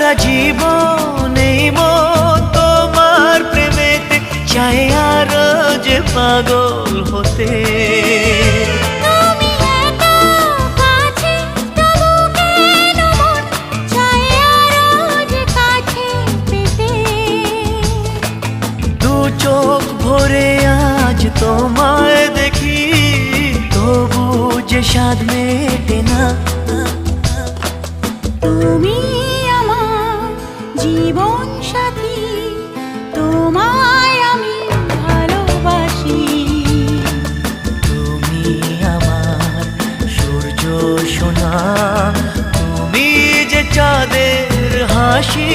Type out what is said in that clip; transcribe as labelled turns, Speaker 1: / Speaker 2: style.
Speaker 1: সারা জীবন এই মন তোমার প্রেমেতে চাই আরো যে পাগল হতে। চোখ ভরে আজ তোমায় দেখি তবু যে স্বাদ মেটে না।
Speaker 2: তুমি আমার জীবন সাথী, তোমায় আমি ভালোবাসি।
Speaker 1: তুমি আমার সূর্য সোনা, তুমি যে চাঁদের হাসি।